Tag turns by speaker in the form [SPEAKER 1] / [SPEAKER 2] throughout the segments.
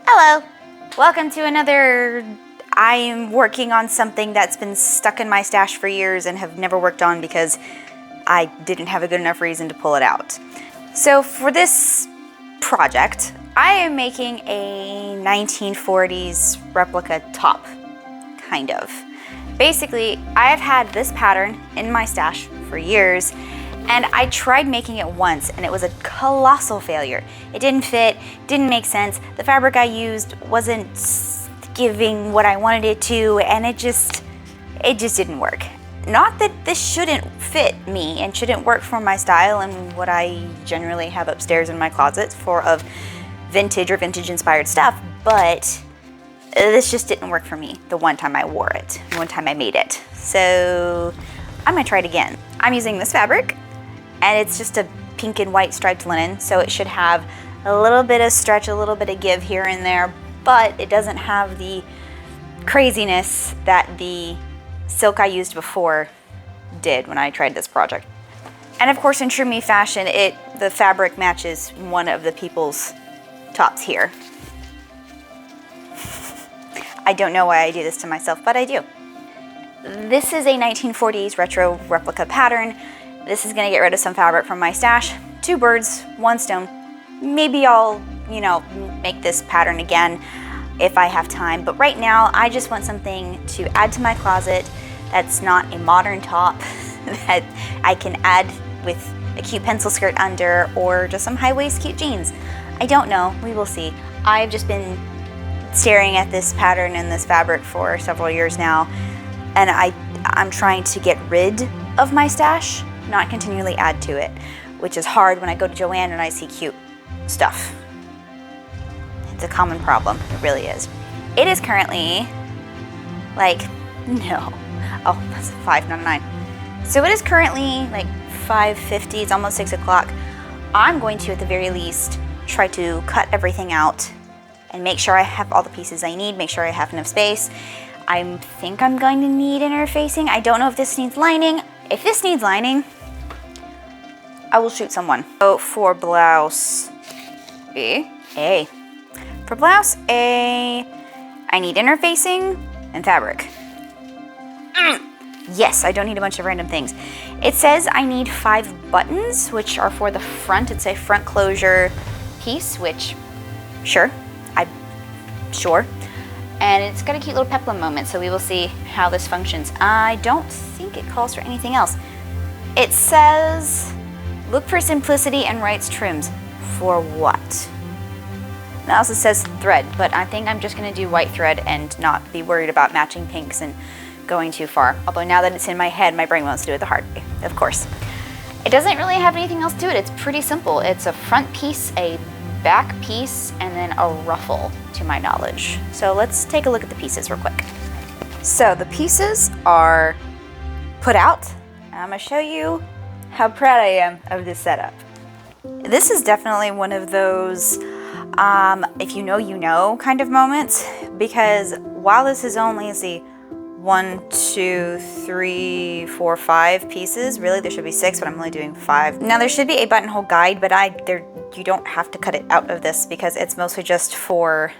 [SPEAKER 1] Hello! Welcome to another... I am working on something that's been stuck in my stash for years and have never worked on because I didn't have a good enough reason to pull it out. So for this project, I am making a 1940s replica top, kind of. Basically, I have had this pattern in my stash for years, and I tried making it once and it was a colossal failure. It didn't fit, didn't make sense, the fabric I used wasn't giving what I wanted it to, and it just didn't work. Not that this shouldn't fit me and shouldn't work for my style and what I generally have upstairs in my closet of vintage or vintage inspired stuff, but this just didn't work for me the one time I wore it, the one time I made it. So I'm gonna try it again. I'm using this fabric, and it's just a pink and white striped linen, so it should have a little bit of stretch, a little bit of give here and there, but it doesn't have the craziness that the silk I used before did when I tried this project. And of course, in true me fashion, the fabric matches one of the people's tops here. I don't know why I do this to myself, but I do. This is a 1940s retro replica pattern. This is gonna get rid of some fabric from my stash. Two birds, one stone. Maybe I'll, make this pattern again if I have time. But right now, I just want something to add to my closet that's not a modern top that I can add with a cute pencil skirt under or just some high-waist cute jeans. I don't know, we will see. I've just been staring at this pattern and this fabric for several years now, and I'm trying to get rid of my stash, not continually add to it, which is hard when I go to Joann and I see cute stuff. It's a common problem, it really is. It is currently that's 5, not a 9. So it is currently like 5:50, it's almost 6 o'clock. I'm going to, at the very least, try to cut everything out and make sure I have all the pieces I need, make sure I have enough space. I think I'm going to need interfacing. I don't know if this needs lining. If this needs lining, I will shoot someone. So for blouse A. For blouse A, I need interfacing and fabric. Yes, I don't need a bunch of random things. It says I need 5 buttons, which are for the front. It's a front closure piece, which, sure. And it's got a cute little peplum moment, so we will see how this functions. I don't think it calls for anything else. It says, look for simplicity and writes trims. For what? It also says thread, but I think I'm just gonna do white thread and not be worried about matching pinks and going too far. Although now that it's in my head, my brain wants to do it the hard way, of course. It doesn't really have anything else to it. It's pretty simple. It's a front piece, a back piece, and then a ruffle, to my knowledge. So let's take a look at the pieces real quick. So the pieces are put out. I'm gonna show you how proud I am of this setup. This is definitely one of those if you know kind of moments, because while this is only, let's see, 1, 2, 3, 4, 5 pieces. Really, there should be 6, but I'm only doing 5. Now, there should be a buttonhole guide, but you don't have to cut it out of this because it's mostly just for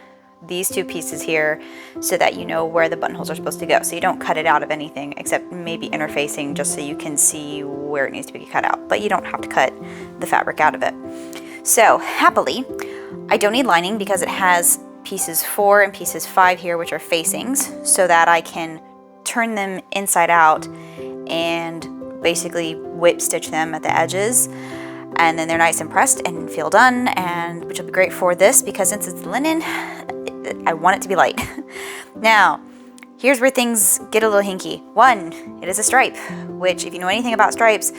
[SPEAKER 1] these 2 pieces here so that you know where the buttonholes are supposed to go. So you don't cut it out of anything except maybe interfacing just so you can see where it needs to be cut out. But you don't have to cut the fabric out of it. So, happily, I don't need lining because it has pieces 4 and pieces 5 here, which are facings, so that I can turn them inside out and basically whip stitch them at the edges, and then they're nice and pressed and feel done, and which will be great for this because since it's linen, I want it to be light. Now, here's where things get a little hinky. 1, it is a stripe, which if you know anything about stripes,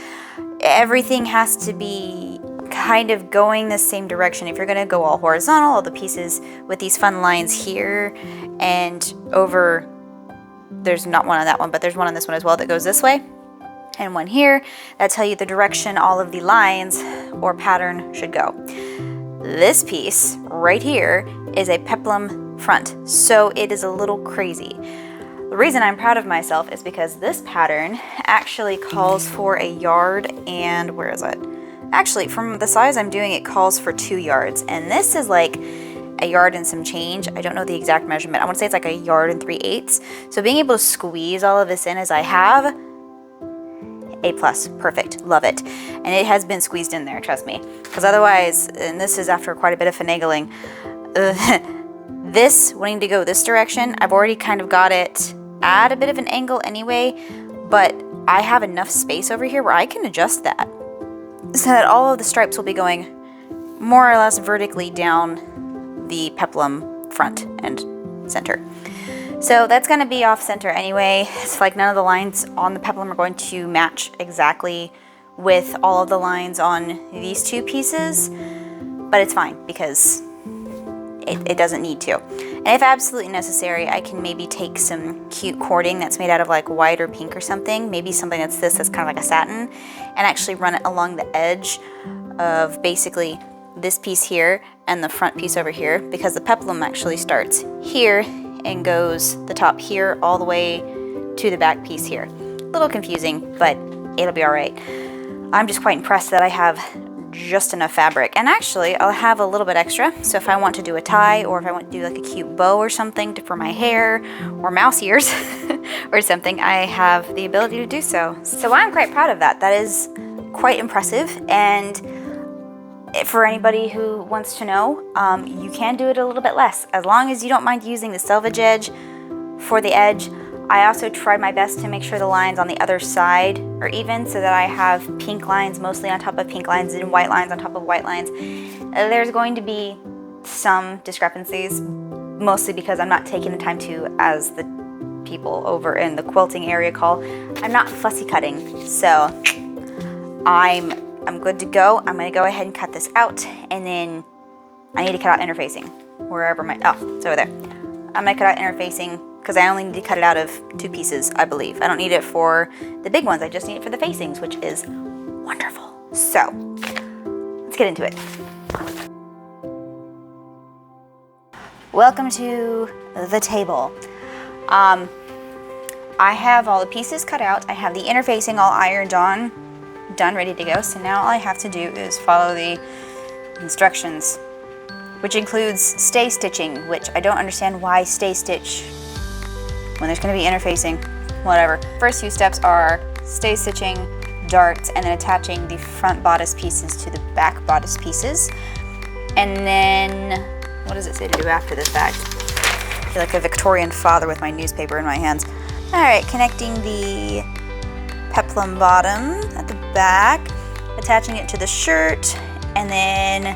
[SPEAKER 1] everything has to be kind of going the same direction. If you're going to go all horizontal, all the pieces with these fun lines here and over, there's not one on that one, but there's one on this one as well that goes this way, and one here that tell you the direction all of the lines or pattern should go. This piece right here is a peplum front, so it is a little crazy. The reason I'm proud of myself is because this pattern actually calls for a yard and, where is it? Actually, from the size I'm doing, it calls for 2 yards, and this is like a yard and some change. I don't know the exact measurement. I want to say it's like a yard and 3/8. So being able to squeeze all of this in as I have, A+, perfect, love it. And it has been squeezed in there, trust me. Because otherwise, and this is after quite a bit of finagling, this wanting to go this direction, I've already kind of got it at a bit of an angle anyway, but I have enough space over here where I can adjust that so that all of the stripes will be going more or less vertically down the peplum front and center. So that's going to be off center anyway. It's like none of the lines on the peplum are going to match exactly with all of the lines on these two pieces, but it's fine because it doesn't need to. And if absolutely necessary, I can maybe take some cute cording that's made out of like white or pink or something, maybe something that's kind of like a satin, and actually run it along the edge of basically this piece here and the front piece over here, because the peplum actually starts here and goes the top here all the way to the back piece here. A little confusing, but it'll be all right. I'm just quite impressed that I have just enough fabric, and actually I'll have a little bit extra, so if I want to do a tie or if I want to do like a cute bow or something for my hair or mouse ears or something, I have the ability to do so. So I'm quite proud of that. That is quite impressive, and for anybody who wants to know, you can do it a little bit less as long as you don't mind using the selvage edge for the edge. I also tried my best to make sure the lines on the other side are even, so that I have pink lines mostly on top of pink lines and white lines on top of white lines. There's going to be some discrepancies, mostly because I'm not taking the time to, as the people over in the quilting area call, I'm not fussy cutting. So I'm good to go. I'm going to go ahead and cut this out, and then I need to cut out interfacing wherever it's over there. I'm going to cut out interfacing because I only need to cut it out of 2 pieces, I believe. I don't need it for the big ones. I just need it for the facings, which is wonderful. So let's get into it. Welcome to the table. I have all the pieces cut out. I have the interfacing all ironed on, done, ready to go. So now all I have to do is follow the instructions, which includes stay stitching, which I don't understand why stay stitch when there's going to be interfacing. Whatever. First few steps are stay stitching, darts, and then attaching the front bodice pieces to the back bodice pieces. And then, what does it say to do after the fact? I feel like a Victorian father with my newspaper in my hands. Alright, connecting the peplum bottom at the back, attaching it to the shirt, and then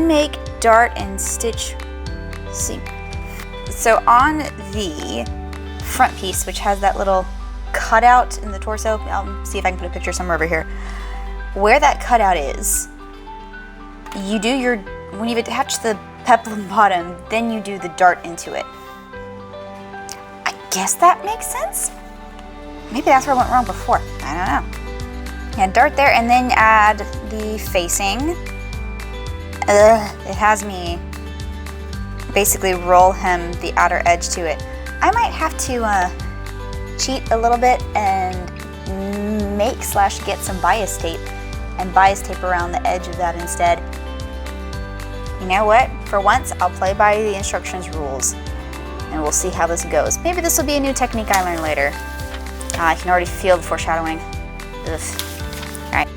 [SPEAKER 1] make dart and stitch. See, so on the front piece, which has that little cutout in the torso, I'll see if I can put a picture somewhere over here, where that cutout is, you do when you've attached the peplum bottom, then you do the dart into it. I guess that makes sense. Maybe that's where I went wrong before. I don't know. Yeah, dart there, and then add the facing. It has me basically roll hem the outer edge to it. I might have to cheat a little bit and get some bias tape and bias tape around the edge of that instead. You know what? For once, I'll play by the instructions rules and we'll see how this goes. Maybe this will be a new technique I learn later. I can already feel the foreshadowing. Ugh. All right.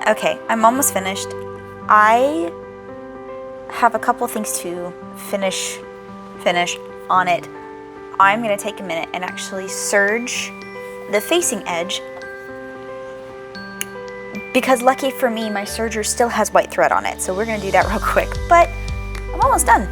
[SPEAKER 1] Okay, I'm almost finished. I have a couple things to finish on it. I'm gonna take a minute and actually serge the facing edge, because lucky for me, my serger still has white thread on it, so we're gonna do that real quick, but I'm almost done.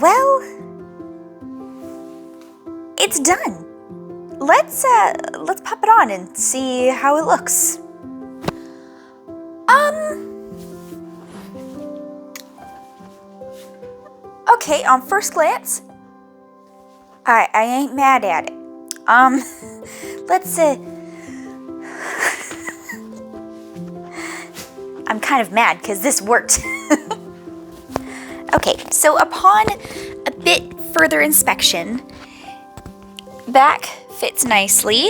[SPEAKER 1] Well, it's done. Let's pop it on and see how it looks. Okay, on first glance, I ain't mad at it. Let's I'm kind of mad because this worked. Okay, so upon a bit further inspection, back fits nicely,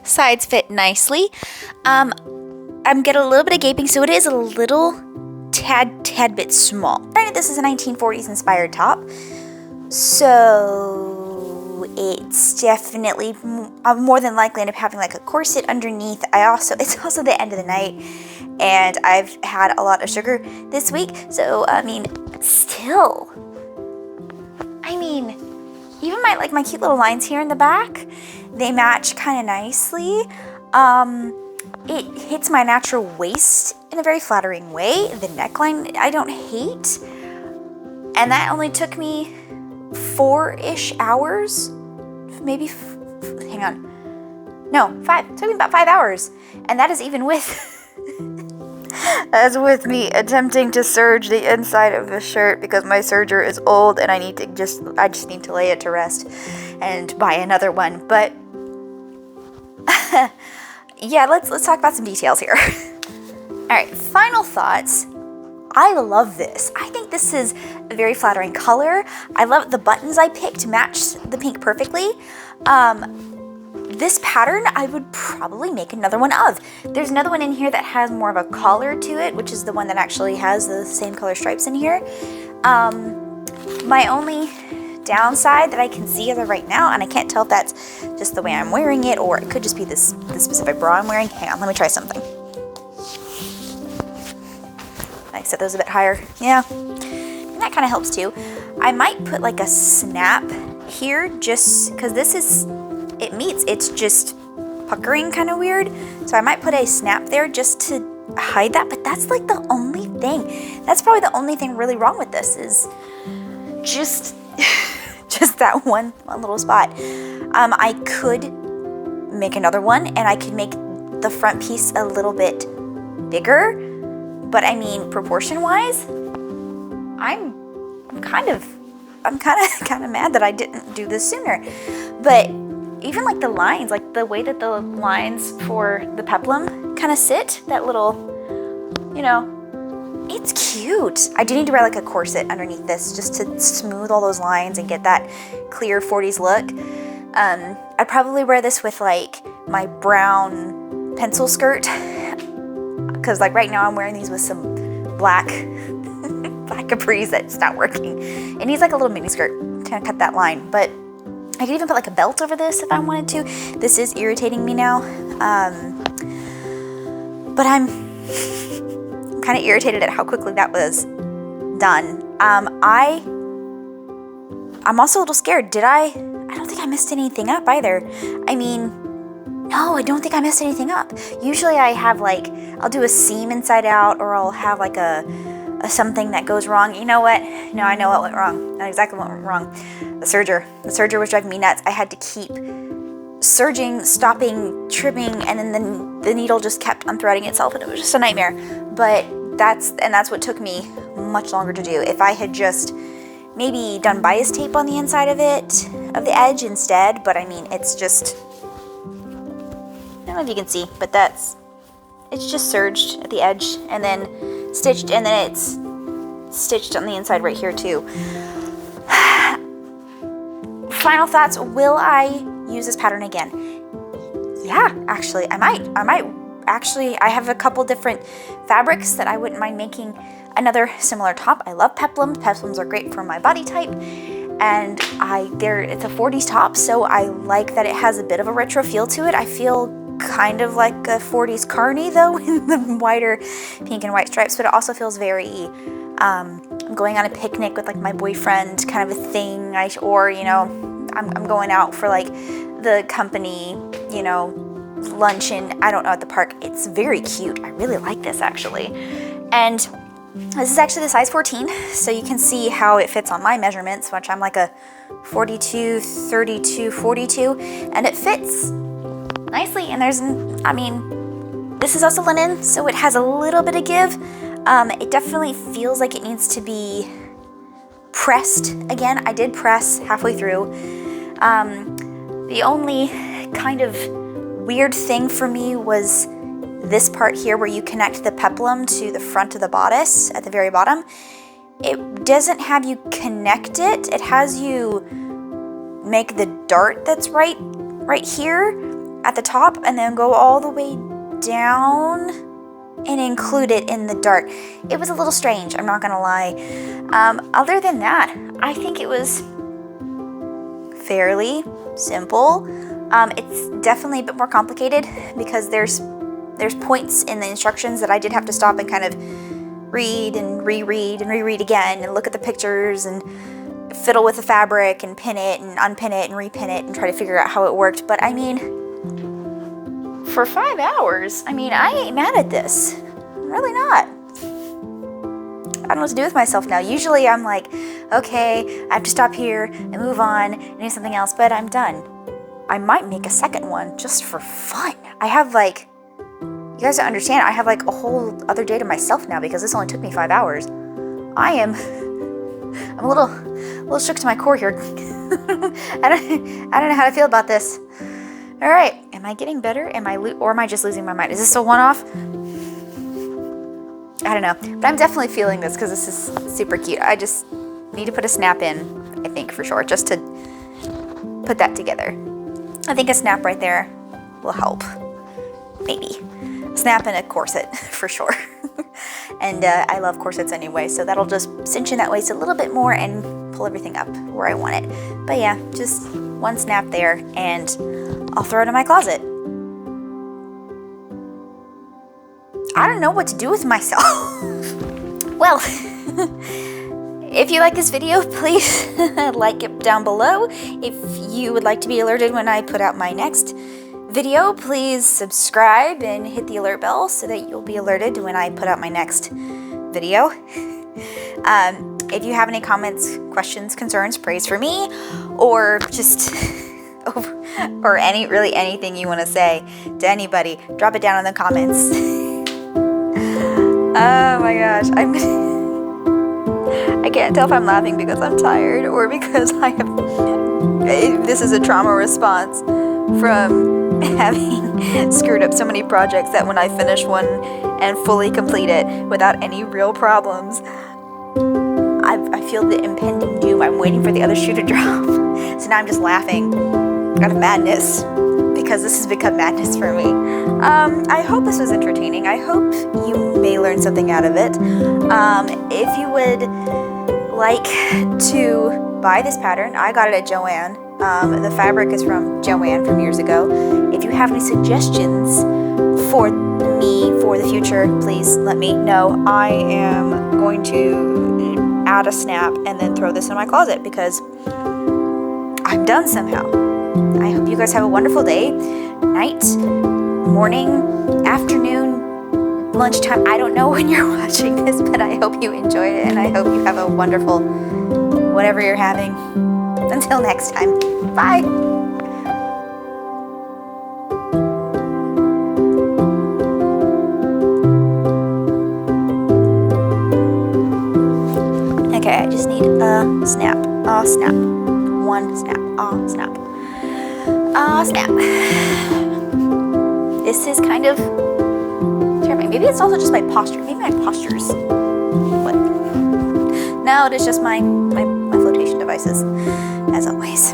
[SPEAKER 1] sides fit nicely. I'm getting a little bit of gaping, so it is a little tad bit small. Granted, this is a 1940s inspired top, so it's definitely more than likely end up having like a corset underneath. It's also the end of the night, and I've had a lot of sugar this week, so I mean, still, even my cute little lines here in the back, they match kind of nicely. It hits my natural waist in a very flattering way. The neckline I don't hate, and that only took me 4-ish hours, maybe. Hang on, no, 5. It took me about 5 hours, and that is even with. As with me attempting to serge the inside of the shirt because my serger is old and I just need to lay it to rest and buy another one. But yeah, let's talk about some details here. All right, final thoughts. I love this. I think this is a very flattering color. I love the buttons I picked match the pink perfectly. This pattern I would probably make another one of. There's another one in here that has more of a collar to it, which is the one that actually has the same color stripes in here. My only downside that I can see as of right now, and I can't tell if that's just the way I'm wearing it or it could just be this specific bra I'm wearing. Hang on, let me try something. I set those a bit higher. Yeah, and that kind of helps too. I might put like a snap here just because it's just puckering kind of weird. So I might put a snap there just to hide that, but that's like the only thing. That's probably the only thing really wrong with this is just that one little spot. I could make another one and I could make the front piece a little bit bigger, but I mean proportion wise, I'm kind of I'm kind of mad that I didn't do this sooner. But even like the lines, like the way that the lines for the peplum kind of sit, that little, you know, it's cute. I do need to wear like a corset underneath this just to smooth all those lines and get that clear 40s look. I'd probably wear this with like my brown pencil skirt, because like right now I'm wearing these with some black capris that's not working. It needs like a little mini skirt to kind of cut that line, but I could even put like a belt over this if I wanted to. This is irritating me now, but I'm kind of irritated at how quickly that was done. I'm also a little scared. I don't think I messed anything up either. I mean, no, I don't think I messed anything up. Usually I have like, I'll do a seam inside out, or I'll have like a something that goes wrong. You know what? No, I know what went wrong. I know exactly what went wrong. The serger. The serger was driving me nuts. I had to keep serging, stopping, trimming, and then the needle just kept unthreading itself, and it was just a nightmare. But that's what took me much longer to do. If I had just maybe done bias tape on the inside of it, of the edge instead, but I mean, it's just, I don't know if you can see, but it's just serged at the edge and then stitched, and then it's stitched on the inside right here too. Final thoughts, will I use this pattern again? Yeah, actually, I might. Actually, I have a couple different fabrics that I wouldn't mind making another similar top. I love peplums. Peplums are great for my body type, and it's a 40s top, so I like that it has a bit of a retro feel to it. I feel kind of like a 40s carny though, in the wider pink and white stripes, but it also feels very I'm going on a picnic with like my boyfriend kind of a thing, or you know, I'm going out for like the company, you know, luncheon, I don't know, at the park. It's very cute. I really like this actually. And this is actually the size 14, so you can see how it fits on my measurements, which I'm like a 42, 32, 42, and it fits nicely. And I mean, this is also linen, so it has a little bit of give. It definitely feels like it needs to be pressed again. I did press halfway through. The only kind of weird thing for me was this part here where you connect the peplum to the front of the bodice at the very bottom. It doesn't have you connect it. It has you make the dart that's right here at the top, and then go all the way down and include it in the dart. It was a little strange, I'm not gonna lie. Other than that, I think it was fairly simple. It's definitely a bit more complicated because there's points in the instructions that I did have to stop and kind of read and reread and reread again and look at the pictures and fiddle with the fabric and pin it and unpin it and repin it and try to figure out how it worked. But I mean, for 5 hours, I mean, I ain't mad at this. I'm really not. I don't know what to do with myself now. Usually I'm like, okay, I have to stop here and move on and do something else, but I'm done. I might make a second one just for fun. I have like, you guys don't understand, I have like a whole other day to myself now because this only took me 5 hours. I'm a little shook to my core here. I don't know how to feel about this. All right, am I getting better? Or am I just losing my mind? Is this a one-off? I don't know, but I'm definitely feeling this because this is super cute. I just need to put a snap in, I think, for sure, just to put that together. I think a snap right there will help, maybe. A snap and a corset, for sure. And I love corsets anyway, so that'll just cinch in that waist a little bit more and pull everything up where I want it. But yeah, just one snap there, and I'll throw it in my closet. I don't know what to do with myself. Well, if you like this video, please like it down below. If you would like to be alerted when I put out my next video, please subscribe and hit the alert bell so that you'll be alerted when I put out my next video. If you have any comments, questions, concerns, praise for me, or just or really anything you want to say to anybody, drop it down in the comments. Oh my gosh, I I can't tell if I'm laughing because I'm tired or because I have. This is a trauma response from having screwed up so many projects that when I finish one and fully complete it without any real problems, I feel the impending doom. I'm waiting for the other shoe to drop. So now I'm just laughing out of madness because this has become madness for me. I hope this was entertaining. I hope you may learn something out of it. If you would like to buy this pattern, I got it at Joann. The fabric is from Joann from years ago. If you have any suggestions for me for the future, please let me know. I am going to add a snap and then throw this in my closet because I'm done somehow. I hope you guys have a wonderful day, night, morning, afternoon, lunchtime. I don't know when you're watching this, but I hope you enjoyed it and I hope you have a wonderful whatever you're having. Until next time, bye! Okay, I just need a snap. Snap. One snap. Snap. Snap. This is kind of terrifying. Maybe it's also just my posture. Maybe my posture's what? No, it is just my flotation devices, as always.